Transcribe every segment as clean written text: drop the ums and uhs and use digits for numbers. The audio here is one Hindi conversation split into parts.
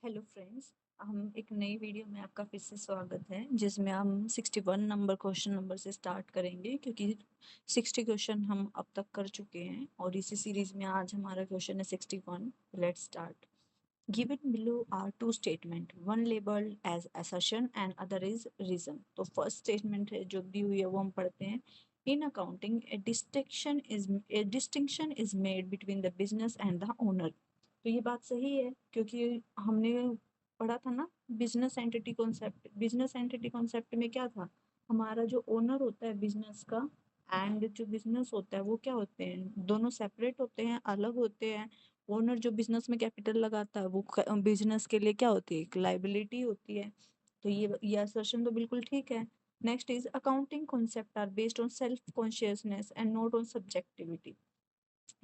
Hello friends. हम एक नई वीडियो में आपका फिर से स्वागत है, जिसमें हम 61 नंबर क्वेश्चन नंबर से स्टार्ट करेंगे, क्योंकि 60 क्वेश्चन हम अब तक कर चुके हैं और इसी सीरीज में आज हमारा क्वेश्चन है 61। Let's start. Given below are two statement, one labelled as assertion and other is reason. तो फर्स्ट स्टेटमेंट है जो दी हुई है वो हम पढ़ते हैं। In accounting a distinction is made between the business and the owner. तो ये बात सही है, क्योंकि हमने पढ़ा था ना business entity concept. Business entity concept में क्या था, हमारा जो ओनर होता है बिजनेस का एंड जो बिजनेस होता है वो क्या होते हैं, दोनों सेपरेट होते हैं, अलग होते हैं। ओनर जो बिजनेस में कैपिटल लगाता है वो बिजनेस के लिए क्या होती है, एक लाइबिलिटी होती है। तो ये असर्शन तो बिल्कुल ठीक है। Next is accounting concept are based on self consciousness and not on subjectivity.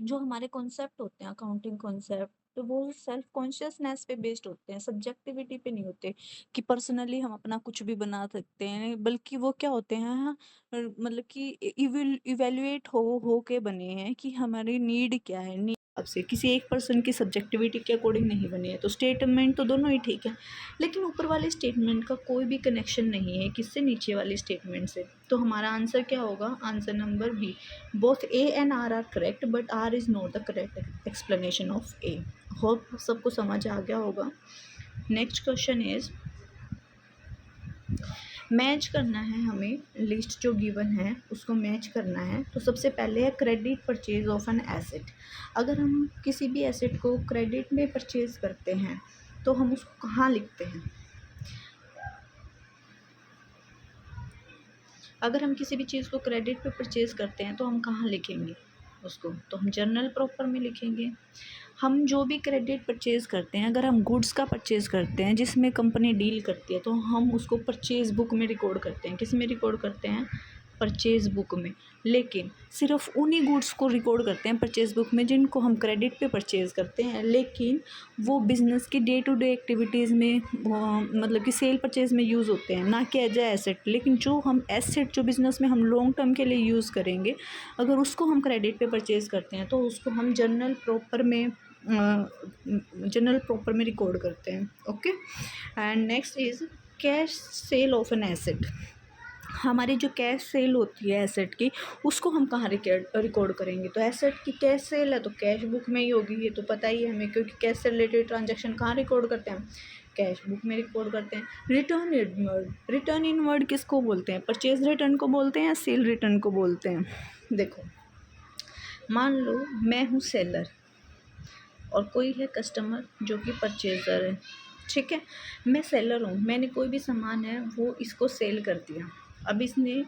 जो हमारे कॉन्सेप्ट होते हैं अकाउंटिंग कॉन्सेप्ट, तो वो सेल्फ कॉन्शियसनेस पे बेस्ड होते हैं, सब्जेक्टिविटी पे नहीं होते कि पर्सनली हम अपना कुछ भी बना सकते हैं, बल्कि वो क्या होते हैं, हाँ, मतलब कि इवेल्युएट हो के बने हैं कि हमारी नीड क्या है। नीड से किसी एक पर्सन की सब्जेक्टिविटी के अकॉर्डिंग नहीं बने हैं। तो स्टेटमेंट तो दोनों ही ठीक है, लेकिन ऊपर वाले स्टेटमेंट का कोई भी कनेक्शन नहीं है किससे, नीचे वाले स्टेटमेंट से। तो हमारा आंसर क्या होगा, answer number B. Both A and R correct, but R is not the correct explanation of A. होप सबको समझ आ गया होगा। नेक्स्ट क्वेश्चन इज, मैच करना है हमें, लिस्ट जो गिवन है उसको मैच करना है। तो सबसे पहले है credit purchase of an asset. अगर हम किसी भी एसेट को क्रेडिट में परचेज करते हैं तो हम उसको कहाँ लिखते हैं। अगर हम किसी भी चीज़ को क्रेडिट पे परचेज करते हैं तो हम कहाँ लिखेंगे उसको, तो हम जर्नल प्रॉपर में लिखेंगे। हम जो भी क्रेडिट परचेज करते हैं, अगर हम गुड्स का परचेज करते हैं जिसमें कंपनी डील करती है, तो हम उसको परचेज बुक में रिकॉर्ड करते हैं। किस में रिकॉर्ड करते हैं, परचेज बुक में। लेकिन सिर्फ उन्हीं गुड्स को रिकॉर्ड करते हैं परचेज बुक में जिनको हम क्रेडिट पे परचेज करते हैं, लेकिन वो बिज़नेस की डे टू डे एक्टिविटीज़ में मतलब कि सेल परचेज में यूज़ होते हैं, ना कि एज ए एसेट। लेकिन जो हम एसेट जो बिज़नेस में हम लॉन्ग टर्म के लिए यूज़ करेंगे, अगर उसको हम क्रेडिट पे परचेज करते हैं तो उसको हम जनरल प्रॉपर में रिकॉर्ड करते हैं। Okay. And next is cash cell of an asset. हमारी जो कैश सेल होती है एसेट की, उसको हम कहाँ रिकॉर्ड करेंगे। तो एसेट की कैश सेल है तो कैश बुक में ही होगी, ये तो पता ही है हमें, क्योंकि कैश से रिलेटेड ट्रांजैक्शन कहाँ रिकॉर्ड करते हैं, कैश बुक में रिकॉर्ड करते हैं। रिटर्न इनवर्ड, रिटर्न इनवर्ड किसको बोलते हैं, परचेज रिटर्न को बोलते हैं या सेल रिटर्न को बोलते हैं। देखो, मान लो मैं हूँ सेलर और कोई है कस्टमर जो कि परचेज़र है, ठीक है। मैं सेलर हूँ, मैंने कोई भी सामान है वो इसको सेल कर दिया। अब इसने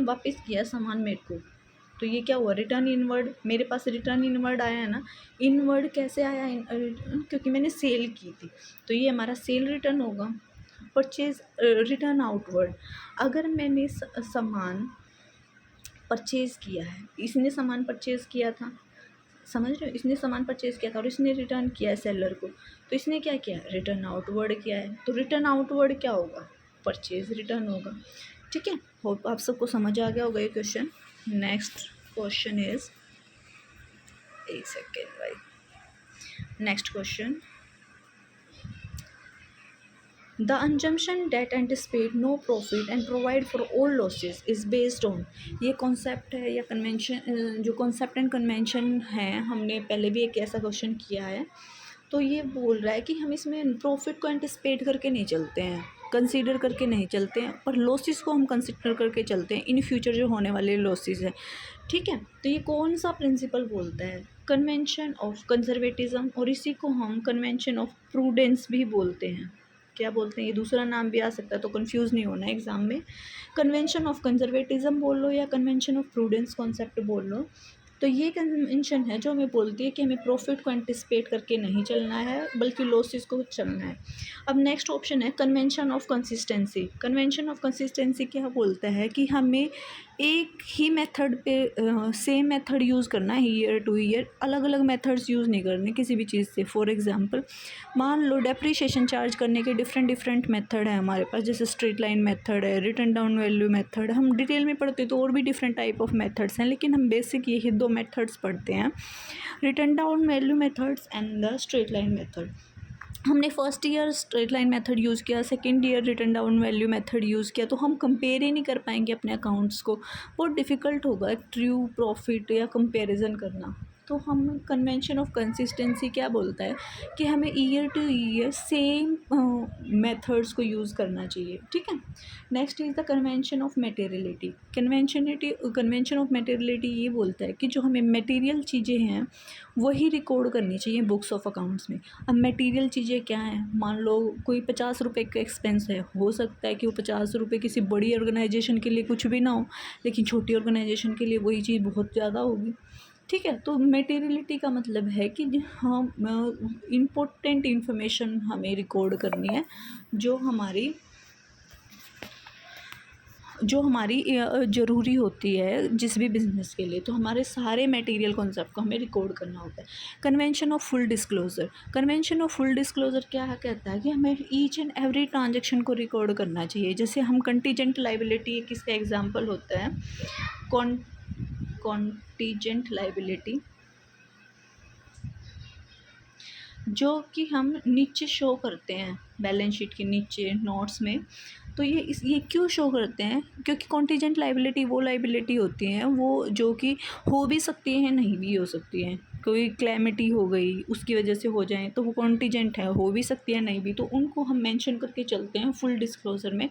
वापस किया सामान मेरे को, तो ये क्या हुआ, रिटर्न इनवर्ड। मेरे पास रिटर्न इनवर्ड आया है ना। इनवर्ड कैसे आया, क्योंकि मैंने सेल की थी, तो ये हमारा सेल रिटर्न होगा। परचेज रिटर्न आउटवर्ड, अगर मैंने सामान परचेज़ किया है, इसने सामान परचेज़ किया था, समझ रहे हो, इसने सामान परचेज़ किया था और इसने रिटर्न किया है सेलर को, तो इसने क्या किया, रिटर्न आउटवर्ड किया है। तो रिटर्न आउटवर्ड क्या होगा, परचेज़ रिटर्न होगा। ठीक है, होप आप सबको समझ आ गया होगा ये क्वेश्चन। नेक्स्ट क्वेश्चन इज, एक सेकेंड भाई, next question, the assumption that anticipate no profit and provide for all losses is based on। ये कॉन्सेप्ट है या कन्वेंशन, जो कॉन्सेप्ट एंड कन्वेंशन है, हमने पहले भी एक ऐसा क्वेश्चन किया है। तो ये बोल रहा है कि हम इसमें प्रॉफिट को एंटिसिपेट करके नहीं चलते हैं, कंसीडर करके नहीं चलते हैं, पर लॉसेस को हम कंसीडर करके चलते हैं, इन फ्यूचर जो होने वाले लॉसेस है। ठीक है, तो ये कौन सा प्रिंसिपल बोलता है, कन्वेंशन ऑफ कंजर्वेटिज्म, और इसी को हम कन्वेंशन ऑफ प्रूडेंस भी बोलते हैं। क्या बोलते हैं, ये दूसरा नाम भी आ सकता है, तो कंफ्यूज नहीं होना एग्जाम में। कन्वेंशन ऑफ कंजर्वेटिज्म बोल लो या कन्वेंशन ऑफ प्रूडेंस कॉन्सेप्ट बोल लो, तो ये कन्वेंशन है जो हमें बोलती है कि हमें प्रॉफिट को एंटिसिपेट करके नहीं चलना है, बल्कि लॉसेस को चलना है। अब नेक्स्ट ऑप्शन है convention of consistency. Convention of consistency क्या बोलता है कि हमें एक ही मेथड पे सेम मेथड यूज़ करना है, ईयर टू ईयर अलग अलग मेथड्स यूज़ नहीं करने किसी भी चीज़ से। फॉर एग्जांपल, मान लो डेप्रिसिएशन चार्ज करने के डिफरेंट मेथड है हमारे पास, जैसे स्ट्रेट लाइन मेथड है, रिटर्न डाउन वैल्यू मेथड। हम डिटेल में पढ़ते तो और भी डिफरेंट टाइप ऑफ मेथड्स हैं, लेकिन हम बेसिक यही दो मेथड्स पढ़ते हैं, written down value methods and the straight line method. हमने first year straight line method use किया, second year written down value method use किया, तो हम कंपेयर ही नहीं कर पाएंगे अपने अकाउंट्स को। बहुत डिफ़िकल्ट होगा ट्रू प्रॉफिट या कंपैरिजन करना। तो हम कन्वेंशन ऑफ कंसिस्टेंसी क्या बोलता है कि हमें year two year same methods को यूज़ करना चाहिए, ठीक है। Next is the convention of materiality. Convention of materiality ये बोलता है कि जो हमें मटेरियल चीज़ें हैं वही रिकॉर्ड करनी चाहिए बुक्स ऑफ अकाउंट्स में। अब मटेरियल चीज़ें क्या हैं, मान लो कोई 50 रुपये का एक्सपेंस है, हो सकता है कि वो 50 रुपये किसी बड़ी ऑर्गेनाइजेशन के लिए कुछ भी ना हो, लेकिन छोटी ऑर्गेनाइजेशन के लिए वही चीज़ बहुत ज़्यादा होगी, ठीक है। तो मटेरियलिटी का मतलब है कि हम इम्पोर्टेंट इन्फॉर्मेशन हमें रिकॉर्ड करनी है जो हमारी ज़रूरी होती है जिस भी बिज़नेस के लिए। तो हमारे सारे मटेरियल कॉन्सेप्ट को हमें रिकॉर्ड करना होता है। Convention of full disclosure. Convention of full disclosure क्या कहता है कि हमें ईच एंड एवरी ट्रांजेक्शन को रिकॉर्ड करना चाहिए। जैसे हम कंटीजेंट लाइबिलिटी, किसका एग्जांपल होता है, कॉन्टीजेंट लाइबिलिटी, जो कि हम नीचे शो करते हैं बैलेंस शीट के नीचे नोट्स में। तो ये क्यों शो करते हैं, क्योंकि कॉन्टीजेंट लाइबिलिटी वो लाइबिलिटी होती हैं वो जो कि हो भी सकती हैं, नहीं भी हो सकती हैं। कोई क्लैमिटी हो गई उसकी वजह से हो जाए तो वो कॉन्टीजेंट है, हो भी सकती है, नहीं भी, तो उनको हम मेंशन करके चलते हैं फुल डिस्क्लोज़र में।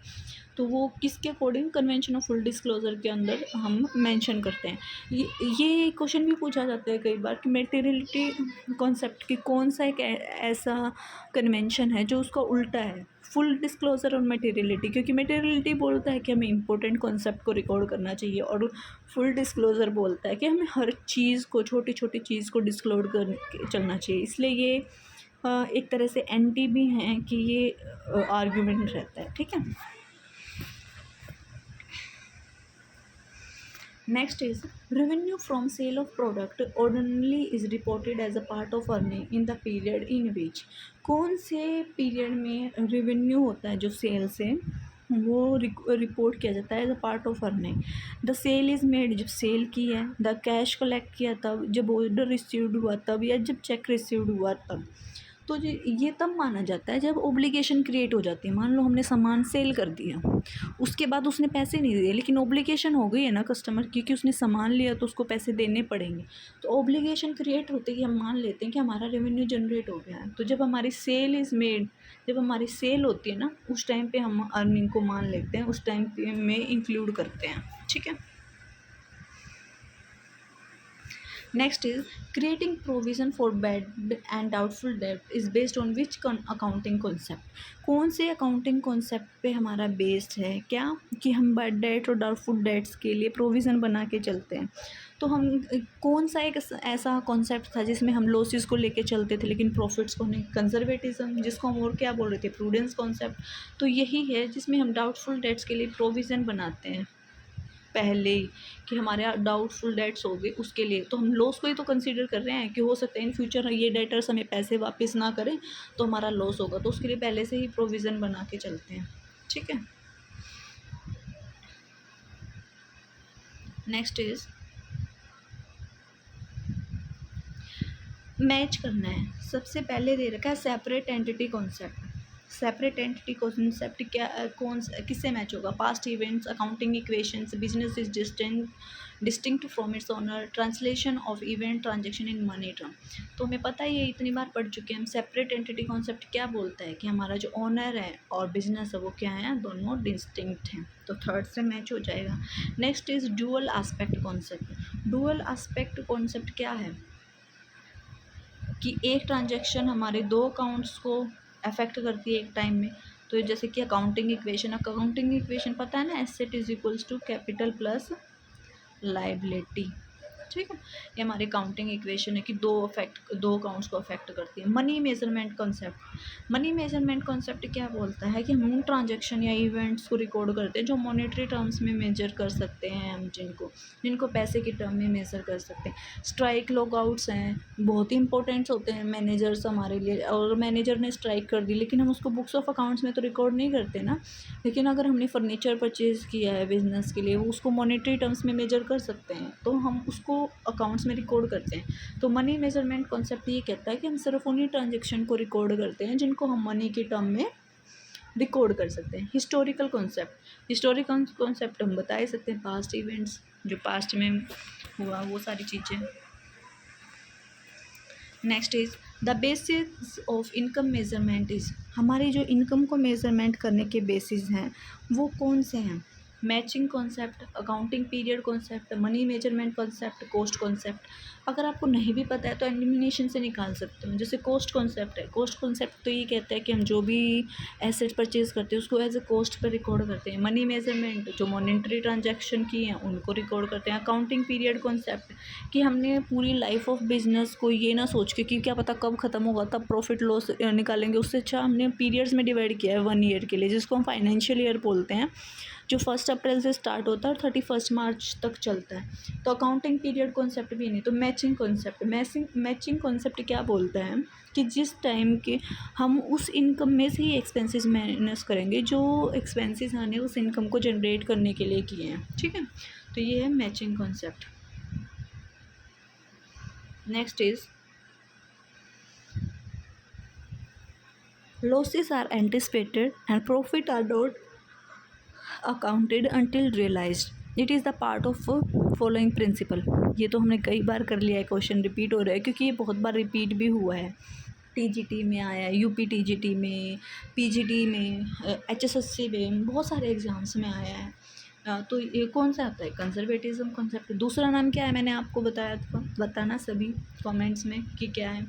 तो वो किसके according, convention of full disclosure के अंदर हम मेंशन करते हैं। ये क्वेश्चन भी पूछा जाता है कई बार कि मटेरियलिटी कॉन्सेप्ट की कौन सा एक ऐसा कन्वेंशन है जो उसका उल्टा है, फुल डिस्क्लोज़र और मटेरियलिटी। क्योंकि मटेरियलिटी बोलता है कि हमें इंपॉर्टेंट कॉन्सेप्ट को रिकॉर्ड करना चाहिए और फुल डिस्क्लोज़र बोलता है कि हमें हर चीज़ को, छोटी छोटी चीज़ को डिस्क्लोज कर चलना चाहिए। इसलिए ये एक तरह से एंटी भी हैं कि ये आर्ग्यूमेंट रहता है, ठीक है। Next is revenue from sale of product ordinarily is reported as a part of earning in the period in which। कौन से पीरियड में रेवेन्यू होता है जो सेल से, वो रिपोर्ट किया जाता है as a part of earning. The sale is made, जब सेल की है, द कैश कलेक्ट किया तब, जब ऑर्डर रिसीव्ड हुआ तब, या जब चेक रिसीव्ड हुआ तब। तो ये तब माना जाता है जब ओब्लिगेशन क्रिएट हो जाती है। मान लो हमने सामान सेल कर दिया, उसके बाद उसने पैसे नहीं दिए, लेकिन ओब्लिगेशन हो गई है ना कस्टमर की, क्योंकि उसने सामान लिया तो उसको पैसे देने पड़ेंगे। तो ओब्लिगेशन क्रिएट होते ही हम मान लेते हैं कि हमारा रेवेन्यू जनरेट हो गया है। तो जब हमारी सेल इज़ मेड, जब हमारी सेल होती है ना, उस टाइम पे हम अर्निंग को मान लेते हैं, उस टाइम पे में इंक्लूड करते हैं, ठीक है। Next is creating provision for bad and doubtful debt is based on which accounting concept। कौन से अकाउंटिंग कॉन्सेप्ट पे हमारा बेस्ड है, क्या कि हम बैड डेट और डाउटफुल डेट्स के लिए प्रोविज़न बना के चलते हैं। तो हम कौन सा एक ऐसा कॉन्सेप्ट था जिसमें हम लॉसेस को लेके चलते थे लेकिन प्रॉफिट्स को नहीं, कंजर्वेटिज्म, जिसको हम और क्या बोल रहे थे, प्रूडेंस कॉन्सेप्ट। तो यही है जिसमें हम डाउटफुल डेट्स के लिए प्रोविज़न बनाते हैं पहले ही, कि हमारे यहाँ डाउटफुल डेट्स हो गए उसके लिए। तो हम लॉस को ही तो कंसीडर कर रहे हैं कि हो सकता है इन फ्यूचर ये डेटर्स हमें पैसे वापस ना करें तो हमारा लॉस होगा, तो उसके लिए पहले से ही प्रोविज़न बना के चलते हैं, ठीक है। नेक्स्ट इज मैच करना है। सबसे पहले दे रखा है separate entity concept. Separate entity concept क्या, कौन किससे मैच होगा, past events, accounting equations, business is distinct from its owner, translation of event transaction in money term. तो हमें पता ही है, इतनी बार पढ़ चुके हैं हम। सेपरेट एंटिटी कॉन्सेप्ट क्या बोलता है कि हमारा जो ओनर है और बिजनेस है वो क्या है, दोनों डिस्टिंक्ट हैं, तो थर्ड से मैच हो जाएगा। Next is dual aspect concept. Dual aspect concept क्या है कि एक ट्रांजैक्शन हमारे दो अकाउंट्स को अफेक्ट करती है एक टाइम में। तो जैसे कि अकाउंटिंग इक्वेशन पता है ना, asset is equals to capital plus liability, ठीक है। ये हमारी अकाउंटिंग इक्वेशन है कि दो अकाउंट्स को अफेक्ट करती है। मनी मेजरमेंट कॉन्सेप्ट क्या बोलता है कि हम उन ट्रांजैक्शन या इवेंट्स को रिकॉर्ड करते हैं जो मॉनेटरी टर्म्स में मेजर कर सकते हैं, हम जिनको पैसे के टर्म में मेजर कर सकते हैं। स्ट्राइक लॉगआउट्स हैं, बहुत ही इंपॉर्टेंट होते हैं मैनेजर्स हमारे लिए। और मैनेजर ने स्ट्राइक कर दी लेकिन हम उसको बुक्स ऑफ अकाउंट्स में तो रिकॉर्ड नहीं करते ना, लेकिन अगर हमने फर्नीचर परचेज़ किया है बिजनेस के लिए, वो उसको मॉनेटरी टर्म्स में मेजर कर सकते हैं, तो हम उसको उसको अकाउंट्स में रिकॉर्ड करते हैं। तो मनी मेजरमेंट कॉन्सेप्ट ये कहता है कि हम सिर्फ उन्हीं ट्रांजेक्शन को रिकॉर्ड करते हैं जिनको हम मनी के टर्म में रिकॉर्ड कर सकते हैं। हिस्टोरिकल कॉन्सेप्ट हम बता ही सकते हैं, पास्ट इवेंट्स जो पास्ट में हुआ वो सारी चीज़ें। Next is the basis of income measurement is, हमारी जो इनकम को मेजरमेंट करने के बेसिस हैं वो कौन से हैं? Matching concept, accounting period concept, money measurement concept, cost concept. अगर आपको नहीं भी पता है तो एलिमिनेशन से निकाल सकते हो। जैसे कॉस्ट कॉन्सेप्ट है, कॉस्ट कॉन्सेप्ट तो ये कहता है कि हम जो भी एसेट परचेज करते हैं उसको एज ए कॉस्ट पर रिकॉर्ड करते हैं। मनी मेजरमेंट जो मॉनेटरी ट्रांजैक्शन की हैं उनको रिकॉर्ड करते हैं। अकाउंटिंग पीरियड कॉन्सेप्ट कि हमने पूरी लाइफ ऑफ बिजनेस को ये ना सोच के कि क्या पता कब ख़त्म होगा तब प्रॉफिट लॉस निकालेंगे, उससे अच्छा हमने पीरियड्स में डिवाइड किया है 1 ईयर के लिए, जिसको हम फाइनेंशियल ईयर बोलते हैं, जो 1 अप्रैल से स्टार्ट होता है और 31 मार्च तक चलता है। तो अकाउंटिंग पीरियड कॉन्सेप्ट भी नहीं। तो मैचिंग कॉन्सेप्ट क्या बोलता है कि जिस टाइम के हम उस इनकम में से ही एक्सपेंसेस माइनस करेंगे जो एक्सपेंसेस हमने उस इनकम को जनरेट करने के लिए किए हैं। ठीक है, तो ये है matching concept. Next is losses are anticipated and profit are not accounted until realized. It is the part of following principle. ये तो हमने कई बार कर लिया है, क्वेश्चन रिपीट हो रहा है क्योंकि ये बहुत बार रिपीट भी हुआ है। टीजीटी में आया है, यूपी टीजीटी में, पीजीटी में, एचएसएससी में, बहुत सारे एग्जाम्स में आया है। तो ये कौन सा आता है? Conservatism concept. दूसरा नाम क्या है मैंने आपको बताया था, बताना सभी कमेंट्स में कि क्या है।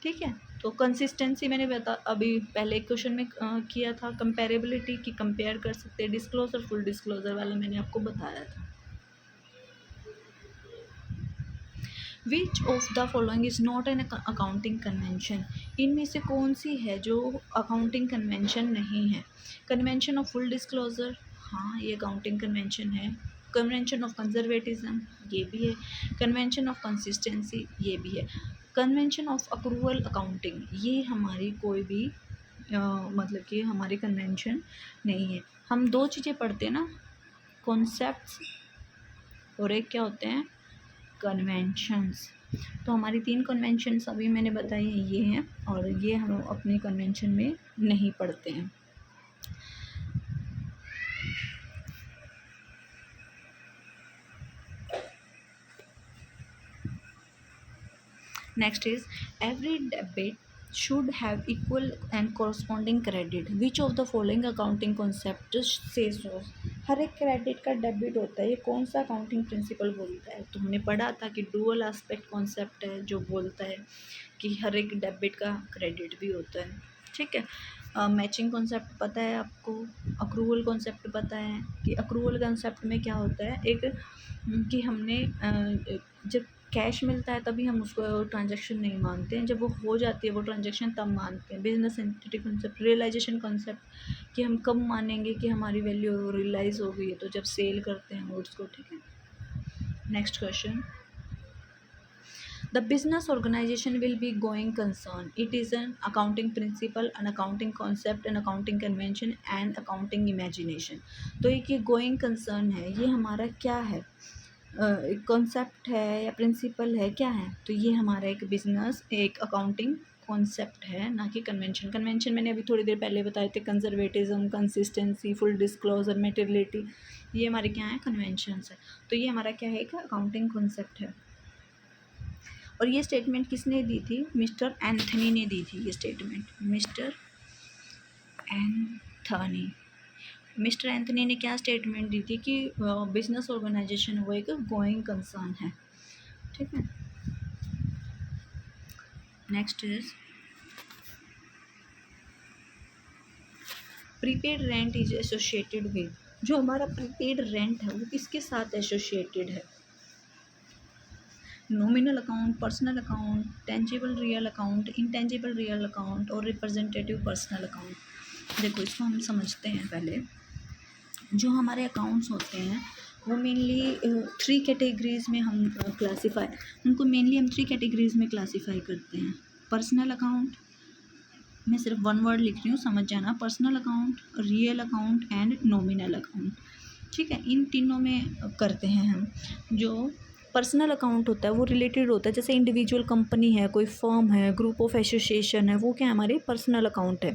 ठीक है, तो कंसिस्टेंसी मैंने अभी पहले क्वेश्चन में किया था। कंपेरेबिलिटी की कंपेयर कर सकते हैं। डिस्क्लोजर फुल डिस्क्लोजर वाला मैंने आपको बताया था। Which of the following is not an accounting convention, इनमें से कौन सी है जो अकाउंटिंग कन्वेंशन नहीं है? कन्वेंशन ऑफ फुल डिस्क्लोजर, हाँ ये अकाउंटिंग कन्वेंशन है। कन्वेंशन ऑफ कंजर्वेटिज्म, ये भी है। कन्वेंशन ऑफ कंसिस्टेंसी, ये भी है। कन्वेंशन ऑफ अक्रूवल अकाउंटिंग, ये हमारी कोई भी मतलब कि हमारी कन्वेंशन नहीं है। हम 2 चीज़ें पढ़ते हैं ना, कॉन्सेप्ट्स और एक क्या होते हैं? कन्वेंशंस। तो हमारी 3 कन्वेंशंस अभी मैंने बताई हैं, ये हैं, और ये हम अपने कन्वेंशन में नहीं पढ़ते हैं। Next is every debit should have equal and corresponding credit. Which of the following accounting concept says so? हर एक क्रेडिट का डेबिट होता है, ये कौन सा अकाउंटिंग प्रिंसिपल बोलता है? तो हमने पढ़ा था कि डुअल एस्पेक्ट कॉन्सेप्ट है जो बोलता है कि हर एक डेबिट का क्रेडिट भी होता है। ठीक है, मैचिंग कॉन्सेप्ट पता है आपको। अक्रूवल कॉन्सेप्ट पता है कि अक्रूवल कॉन्सेप्ट में क्या होता है, एक कि हमने जब कैश मिलता है तभी हम उसको ट्रांजैक्शन नहीं मानते हैं, जब वो हो जाती है वो ट्रांजैक्शन तब मानते हैं। Business entity concept, realisation concept कि हम कब मानेंगे कि हमारी वैल्यू रियलाइज हो गई है, तो जब सेल करते हैं गुड्स को। ठीक है, next question, the business organisation will be going concern, it is an accounting principle, an accounting concept, an accounting convention and accounting imagination. तो एक ये गोइंग कंसर्न है, ये हमारा क्या है? एक कॉन्सेप्ट है या प्रिंसिपल है, क्या है? तो ये हमारा एक बिजनेस, एक अकाउंटिंग कॉन्सेप्ट है, ना कि कन्वेंशन। कन्वेंशन मैंने अभी थोड़ी देर पहले बताए थे, conservatism, consistency, full disclosure, materiality, ये हमारे क्या है? कन्वेंशंस है। तो ये हमारा क्या है? एक अकाउंटिंग कॉन्सेप्ट है। और ये स्टेटमेंट किसने दी थी? मिस्टर एंथनी ने दी थी ये स्टेटमेंट, मिस्टर एंथनी ने क्या स्टेटमेंट दी थी कि बिजनेस ऑर्गेनाइजेशन वो एक गोइंग कंसर्न है। ठीक है, next is prepaid rent is associated with, जो हमारा प्रीपेड रेंट है वो किसके साथ एसोसिएटेड है? Nominal account, personal account, tangible real account, intangible real account और रिप्रेजेंटेटिव पर्सनल अकाउंट। देखो इसको हम समझते हैं पहले। जो हमारे अकाउंट्स होते हैं वो मेनली 3 कैटेगरीज में हम उनको मेनली हम 3 कैटेगरीज में क्लासीफाई करते हैं। पर्सनल अकाउंट, मैं सिर्फ 1 वर्ड लिख रही हूँ, समझ जाना। Personal account, real account and nominal account. ठीक है, इन तीनों में करते हैं हम। जो पर्सनल अकाउंट होता है वो रिलेटेड होता है, जैसे इंडिविजुअल कंपनी है, कोई फर्म है, ग्रुप ऑफ एसोसिएशन है, वो क्या हमारे पर्सनल अकाउंट है।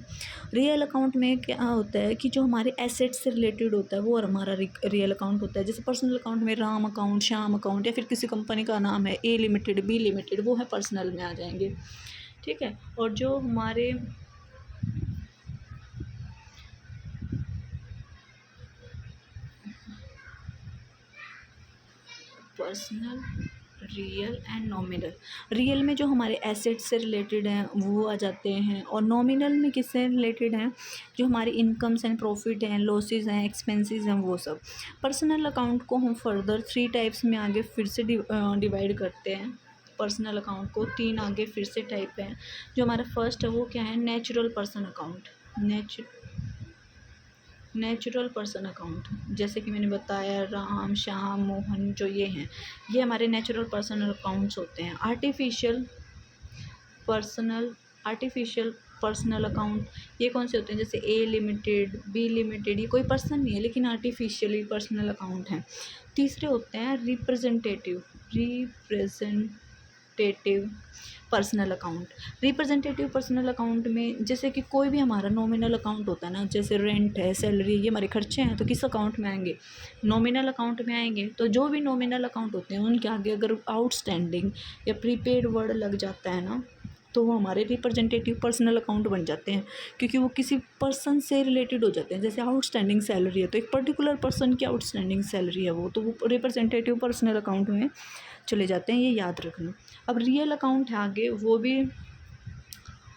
रियल अकाउंट में क्या होता है कि जो हमारे एसेट्स से रिलेटेड होता है वो हमारा रियल अकाउंट होता है। जैसे पर्सनल अकाउंट में राम अकाउंट, श्याम अकाउंट, या फिर किसी कंपनी का नाम है ए लिमिटेड, बी लिमिटेड, वो है पर्सनल में आ जाएंगे। ठीक है। और जो हमारे personal, real and nominal. Real में जो हमारे एसेट्स से रिलेटेड हैं वो आ जाते हैं, और नॉमिनल में किससे रिलेटेड हैं, जो हमारे इनकम्स एंड प्रॉफिट हैं, लॉसेस हैं, एक्सपेंसेस हैं, वो सब। पर्सनल अकाउंट को हम फर्दर 3 टाइप्स में आगे फिर से डिवाइड करते हैं। पर्सनल अकाउंट को 3 आगे फिर से टाइप हैं। जो हमारा फर्स्ट है वो क्या है, natural person account. Natural person account, जैसे कि मैंने बताया राम, श्याम, मोहन, जो ये हैं, ये हमारे नेचुरल पर्सनल अकाउंट्स होते हैं। आर्टिफिशियल पर्सनल अकाउंट, ये कौन से होते हैं, जैसे ए लिमिटेड, बी लिमिटेड, ये कोई पर्सन नहीं है लेकिन आर्टिफिशियली पर्सनल अकाउंट हैं। तीसरे होते हैं representative personal account. Representative personal account में जैसे कि कोई भी हमारा नॉमिनल अकाउंट होता है ना, जैसे रेंट है, सैलरी, ये हमारे खर्चे हैं, तो किस अकाउंट में आएंगे, नॉमिनल अकाउंट में आएंगे। तो जो भी नॉमिनल अकाउंट होते हैं उनके आगे अगर आउटस्टैंडिंग या प्रीपेड वर्ड लग जाता है ना, तो वो हमारे रिप्रेजेंटेटिव पर्सनल अकाउंट बन जाते हैं, क्योंकि वो किसी पर्सन से रिलेटेड हो जाते हैं। जैसे आउटस्टैंडिंग सैलरी है तो एक पर्टिकुलर पर्सन की आउटस्टैंडिंग सैलरी है वो, तो वो रिप्रेजेंटेटिव पर्सनल अकाउंट में चले जाते हैं, ये याद रखना। अब रियल अकाउंट है आगे, वो भी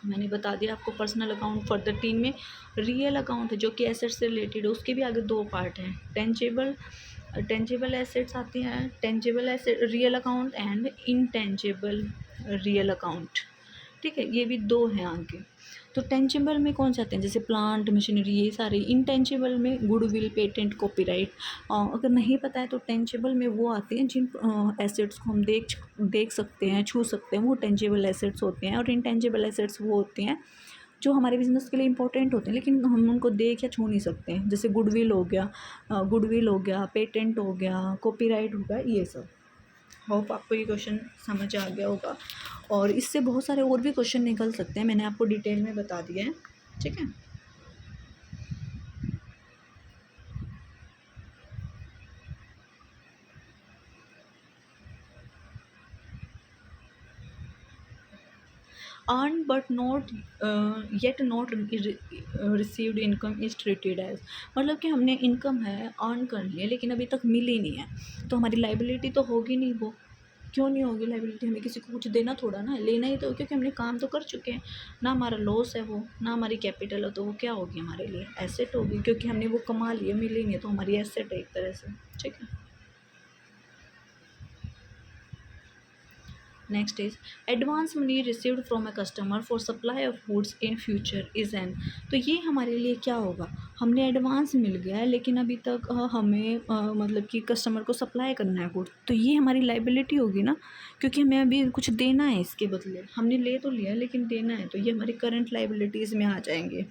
मैंने बता दिया आपको। पर्सनल अकाउंट फर्दर 3 में। रियल अकाउंट है जो कि एसेट से रिलेटेड है, उसके भी आगे 2 पार्ट हैं। टेंजेबल एसेट्स आती हैं, tangible asset real account, and intangible real account. ठीक है, ये भी 2 हैं आगे। तो टेंजेबल में कौन से आते हैं, जैसे प्लांट, मशीनरी, ये सारे। इनटेंजेबल में गुडविल, पेटेंट, कॉपीराइट। अगर नहीं पता है तो टेंजेबल में वो आते हैं जिन एसेट्स को हम देख सकते हैं, छू सकते हैं, वो टेंजेबल एसेट्स होते हैं। और इनटेंजेबल एसेट्स वो होते हैं जो हमारे बिजनेस के लिए इंपॉर्टेंट होते हैं लेकिन हम उनको देख या छू नहीं सकते हैं, जैसे गुडविल हो गया, पेटेंट हो गया, कॉपीराइट हो गया, ये सब। होप आपको ये क्वेश्चन समझ आ गया होगा, और इससे बहुत सारे और भी क्वेश्चन निकल सकते हैं, मैंने आपको डिटेल में बता दिया है। ठीक है। Earn but not yet not received income is treated as, मतलब कि हमने इनकम है, अर्न कर लिया, लेकिन अभी तक मिली नहीं है, तो हमारी लाइबिलिटी तो होगी नहीं। वो क्यों नहीं होगी लाइबिलिटी, हमें किसी को कुछ देना थोड़ा ना है, लेना ही तो, क्योंकि हमने काम तो कर चुके हैं ना, हमारा लॉस है वो, ना हमारी कैपिटल है, तो वो क्या होगी हमारे लिए, एसेट होगी, क्योंकि हमने वो कमा लिया, मिली नहीं है, तो हमारी एसेट है एक तरह से। ठीक है। Next is advance money received from a customer for supply of goods in future is an, तो ये हमारे लिए क्या होगा, हमने एडवांस मिल गया है लेकिन अभी तक हमें मतलब कि कस्टमर को सप्लाई करना है गुड्स, तो ये हमारी लाइबिलिटी होगी ना, क्योंकि हमें अभी कुछ देना है इसके बदले, हमने ले तो लिया लेकिन देना है, तो ये हमारी करंट लाइबिलिटीज़ में आ जाएंगे।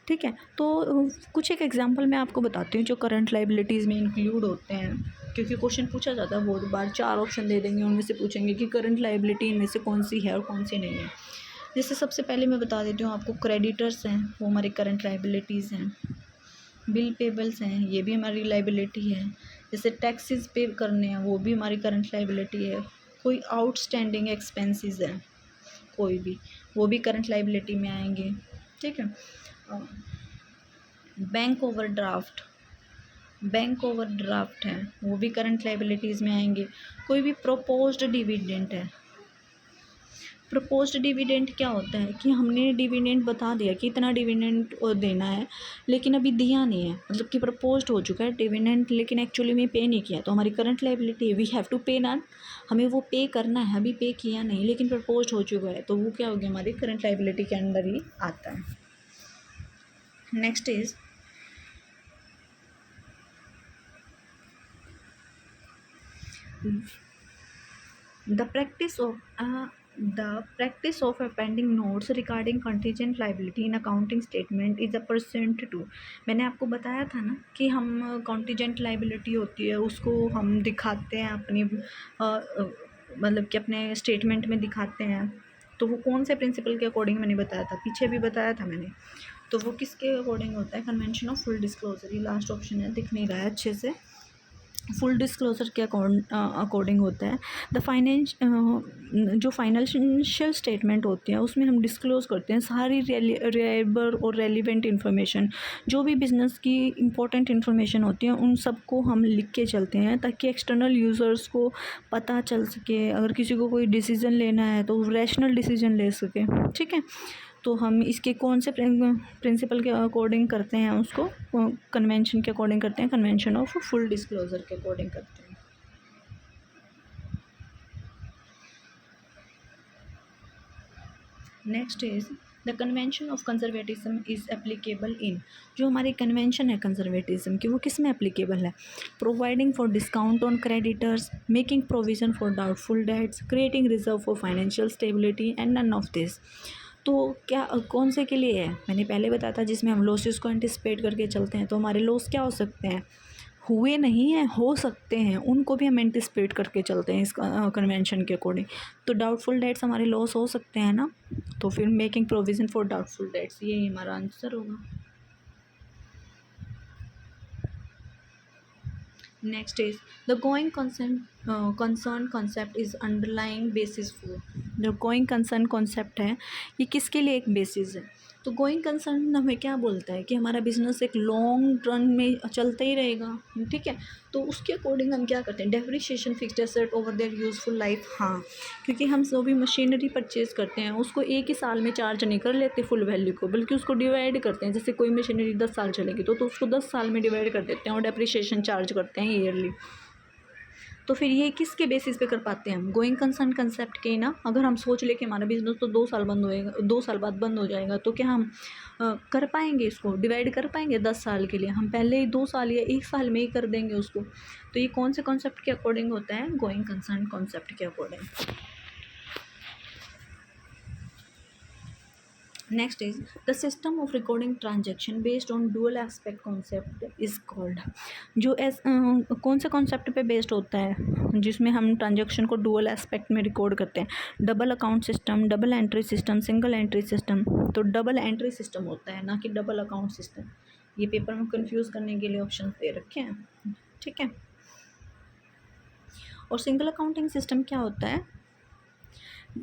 ठीक है। तो कुछ एक एग्जांपल मैं आपको बताती हूँ जो करंट लाइबिलिटीज़ में इंक्लूड होते हैं, क्योंकि क्वेश्चन पूछा जाता है बहुत बार, 4 ऑप्शन दे देंगे, उनमें से पूछेंगे कि करंट लाइबिलिटी इनमें से कौन सी है और कौन सी नहीं है। जैसे सबसे पहले मैं बता देती हूँ आपको, क्रेडिटर्स हैं, वो हमारे करंट लाइबिलिटीज़ हैं। बिल पेबल्स हैं, ये भी हमारी लाइबिलिटी है। जैसे टैक्सेस पे करने हैं, वो भी हमारी करंट लाइबिलिटी है। कोई आउटस्टैंडिंग एक्सपेंसेस हैं कोई भी, वो भी करंट लाइबिलिटी में आएंगे। ठीक है। बैंक ओवरड्राफ्ट है, वो भी करंट लाइबिलिटीज़ में आएंगे। कोई भी प्रोपोज्ड डिविडेंड है। प्रपोज्ड डिविडेंड क्या होता है कि हमने डिविडेंड बता दिया कि इतना डिविडेंड देना है, लेकिन अभी दिया नहीं है, मतलब कि प्रपोज्ड हो चुका है डिविडेंड लेकिन एक्चुअली में पे नहीं किया, तो हमारी करंट लाइबिलिटी है, वी हैव टू पे ना, हमें वो पे करना है, अभी पे किया नहीं लेकिन प्रपोज्ड हो चुका है, तो वो क्या होगी, हमारी करंट लाइबिलिटी के अंदर ही आता है। Next is the practice of The practice of appending notes regarding contingent liability in accounting statement is a percent to। मैंने आपको बताया था ना कि हम contingent liability होती है उसको हम दिखाते हैं अपनी मतलब कि अपने स्टेटमेंट में दिखाते हैं, तो वो कौन से प्रिंसिपल के अकॉर्डिंग मैंने बताया था, पीछे भी बताया था मैंने। तो वो किसके अकॉर्डिंग होता है? Convention of full disclosure. ये लास्ट ऑप्शन है, दिख नहीं रहा है अच्छे से। फुल डिस्क्लोजर के अकॉर्डिंग होता है। द जो फाइनेंशियल स्टेटमेंट होती है उसमें हम डिस्क्लोज करते हैं सारी रिलायबल और रेलिवेंट इन्फॉर्मेशन, जो भी बिज़नेस की इंपॉर्टेंट इन्फॉर्मेशन होती है उन सबको हम लिख के चलते हैं ताकि एक्सटर्नल यूज़र्स को पता चल सके, अगर किसी को कोई डिसीज़न लेना है तो रैशनल डिसीज़न ले सके। ठीक है, तो हम इसके कौन से प्रिंसिपल के अकॉर्डिंग करते हैं उसको? कन्वेंशन के अकॉर्डिंग करते हैं, कन्वेंशन ऑफ फुल डिस्क्लोजर के अकॉर्डिंग करते हैं। Next is the convention of conservatism is applicable in. जो हमारी कन्वेंशन है कंजर्वेटिज्म की वो किस में एप्लीकेबल है? Providing for discount on creditors, making provision for doubtful debts, creating reserve for financial stability and none of this. तो क्या कौन से के लिए है? मैंने पहले बताया था जिसमें हम लॉसेस को एंटिसिपेट करके चलते हैं, तो हमारे लॉस क्या हो सकते हैं? हुए नहीं हैं, हो सकते हैं, उनको भी हम एंटिसिपेट करके चलते हैं इस कन्वेंशन के अकॉर्डिंग। तो डाउटफुल डेट्स हमारे लॉस हो सकते हैं ना, तो फिर making provision for doubtful dates ये हमारा आंसर होगा। Next is the going concern concept is underlying basis for. जो गोइंग कंसर्न कॉन्सेप्ट है ये किसके लिए एक बेसिस है? तो गोइंग कंसर्न हमें क्या बोलता है कि हमारा बिजनेस एक लॉन्ग रन में चलता ही रहेगा। ठीक है, तो उसके अकॉर्डिंग हम क्या करते हैं? Depreciation fixed asset over their useful life. हाँ, क्योंकि हम जो भी मशीनरी परचेज करते हैं उसको एक ही साल में चार्ज नहीं कर लेते फुल वैल्यू को, बल्कि उसको डिवाइड करते हैं। जैसे कोई मशीनरी 10 साल चलेगी तो उसको 10 साल में डिवाइड कर देते हैं और डेप्रिसिएशन चार्ज करते हैं ईयरली। तो फिर ये किसके बेसिस पे कर पाते हैं हम? गोइंग कंसर्न कंसेप्ट के ना। अगर हम सोच ले कि हमारा बिजनेस तो 2 साल बंद होएगा, 2 साल बाद बंद हो जाएगा, तो क्या हम कर पाएंगे? इसको डिवाइड कर पाएंगे 10 साल के लिए? हम पहले ही 2 साल या 1 साल में ही कर देंगे उसको। तो ये कौन से कॉन्सेप्ट के अकॉर्डिंग होता है? गोइंग कंसर्न कॉन्सेप्ट के according. Next is the system of recording transaction based on dual aspect concept is called. जो कौन से कॉन्सेप्ट पे बेस्ड होता है जिसमें हम ट्रांजेक्शन को डुअल एस्पेक्ट में रिकॉर्ड करते हैं? Double account system, double entry system, single entry system. तो डबल एंट्री सिस्टम होता है, ना कि डबल अकाउंट सिस्टम। ये पेपर में कंफ्यूज करने के लिए ऑप्शन दे रखे हैं। ठीक है, और सिंगल अकाउंटिंग सिस्टम क्या होता है?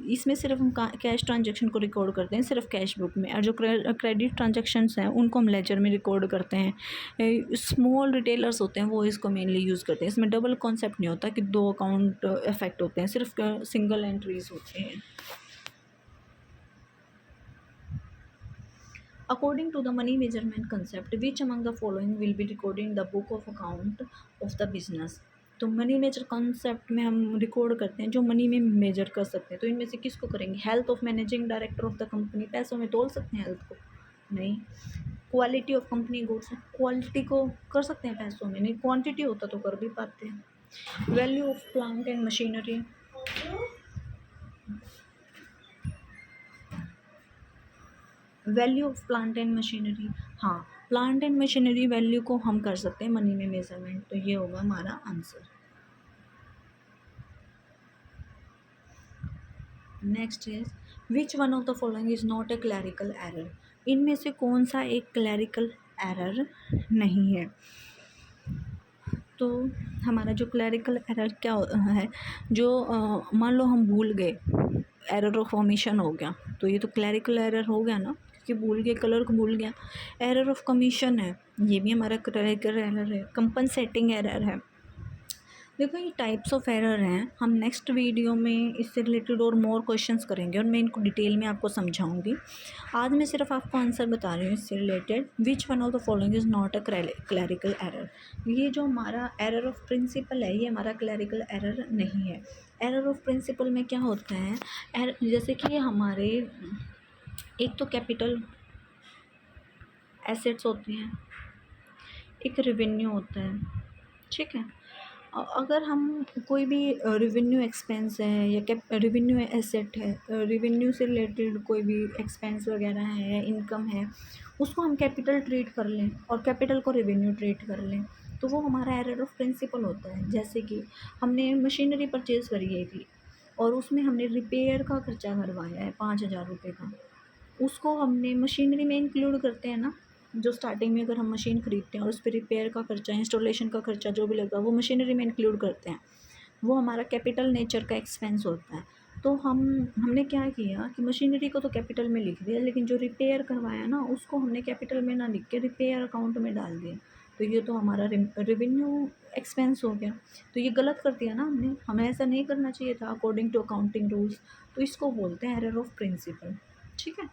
इसमें सिर्फ हम कैश ट्रांजैक्शन को रिकॉर्ड करते हैं, सिर्फ कैश बुक में, और जो क्रेडिट ट्रांजैक्शंस हैं उनको हम लेजर में रिकॉर्ड करते हैं। स्मॉल रिटेलर्स होते हैं वो इसको मेनली यूज़ करते हैं। इसमें डबल कॉन्सेप्ट नहीं होता कि 2 अकाउंट इफेक्ट होते हैं, सिर्फ सिंगल एंट्रीज होते हैं। According to the money measurement concept, which among the following will be recorded in the book of account of the business? तो मनी मेजर कॉन्सेप्ट में हम रिकॉर्ड करते हैं जो मनी में मेजर कर सकते हैं। तो इनमें से किसको करेंगे? Health of managing director of the company. पैसों में तोल सकते हैं हेल्थ को? नहीं। Quality of company goods, quality को कर सकते हैं पैसों में? नहीं। क्वांटिटी होता तो कर भी पाते हैं। Value of plant and machinery, value of plant and machinery, हाँ, प्लांट एंड मशीनरी वैल्यू को हम कर सकते हैं मनी में मेजरमेंट। तो ये होगा हमारा answer. Next is which one of the following is not a clerical error. इनमें से कौन सा एक क्लैरिकल एरर नहीं है? तो हमारा जो क्लैरिकल एरर क्या है, जो मान लो हम भूल गए, एरर ऑफ ओमिशन हो गया, तो ये तो क्लैरिकल एरर हो गया ना, कि भूल गए, कलर को भूल गया। एरर ऑफ कमीशन है, ये भी हमारा क्लैरिकल एरर है। कंपनसेटिंग एरर है। देखो ये टाइप्स ऑफ एरर हैं, हम नेक्स्ट वीडियो में इससे रिलेटेड और मोर क्वेश्चंस करेंगे और मैं इनको डिटेल में आपको समझाऊंगी। आज मैं सिर्फ आपको आंसर बता रही हूँ इससे related. Which one of the following is not a clerical error. ये जो हमारा एरर ऑफ प्रिंसिपल है ये हमारा क्लैरिकल एरर नहीं है। एरर ऑफ प्रिंसिपल में क्या होता है, जैसे कि हमारे एक तो कैपिटल एसेट्स होते हैं, एक रेवेन्यू होता है, ठीक है, अगर हम कोई भी रेवेन्यू एक्सपेंस है या रेवेन्यू एसेट है, रेवेन्यू से रिलेटेड कोई भी एक्सपेंस वगैरह है या इनकम है, उसको हम कैपिटल ट्रीट कर लें और कैपिटल को रेवेन्यू ट्रीट कर लें, तो वो हमारा एरर ऑफ प्रिंसिपल होता है। जैसे कि हमने मशीनरी परचेज़ करी है एक और उसमें हमने रिपेयर का खर्चा करवाया है 5,000 रुपये का, उसको हमने मशीनरी में इंक्लूड करते हैं ना। जो स्टार्टिंग में अगर हम मशीन खरीदते हैं और उस पर रिपेयर का खर्चा, इंस्टॉलेशन का खर्चा जो भी लगता है वो मशीनरी में इंक्लूड करते हैं, वो हमारा कैपिटल नेचर का एक्सपेंस होता है। तो हमने क्या किया कि मशीनरी को तो कैपिटल में लिख दिया, लेकिन जो रिपेयर करवाया ना उसको हमने कैपिटल में ना लिख के रिपेयर अकाउंट में डाल दिया, तो ये तो हमारा रेवेन्यू एक्सपेंस हो गया। तो ये गलत कर दिया ना हमने, हमें ऐसा नहीं करना चाहिए था अकॉर्डिंग टू अकाउंटिंग रूल्स। तो इसको बोलते हैं एरर ऑफ प्रिंसिपल। ठीक है,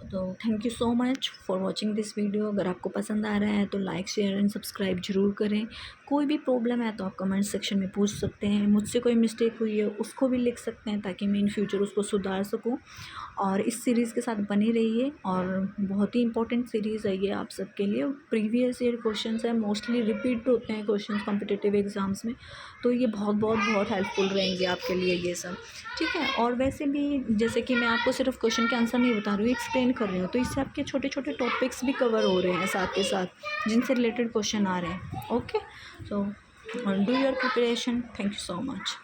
तो thank you so much for watching this video. अगर आपको पसंद आ रहा है तो लाइक शेयर एंड सब्सक्राइब ज़रूर करें। कोई भी प्रॉब्लम है तो आप कमेंट सेक्शन में पूछ सकते हैं, मुझसे कोई मिस्टेक हुई है उसको भी लिख सकते हैं ताकि मैं इन फ्यूचर उसको सुधार सकूं। और इस सीरीज़ के साथ बने रहिए, और बहुत ही इंपॉर्टेंट सीरीज़ है ये आप सबके लिए। प्रीवियस ईयर क्वेश्चंस है, मोस्टली रिपीट होते हैं क्वेश्चंस कॉम्पिटिटिव एग्ज़ाम्स में, तो ये बहुत हेल्पफुल रहेंगे आपके लिए ये सब। ठीक है, और वैसे भी जैसे कि मैं आपको सिर्फ क्वेश्चन के आंसर नहीं बता रही हूँ, एक्सप्लेन कर रही हूँ, तो इससे आपके छोटे छोटे टॉपिक्स भी कवर हो रहे हैं साथ के साथ जिनसे रिलेटेड क्वेश्चन आ रहे हैं। Okay, so do your preparation. Thank you so much.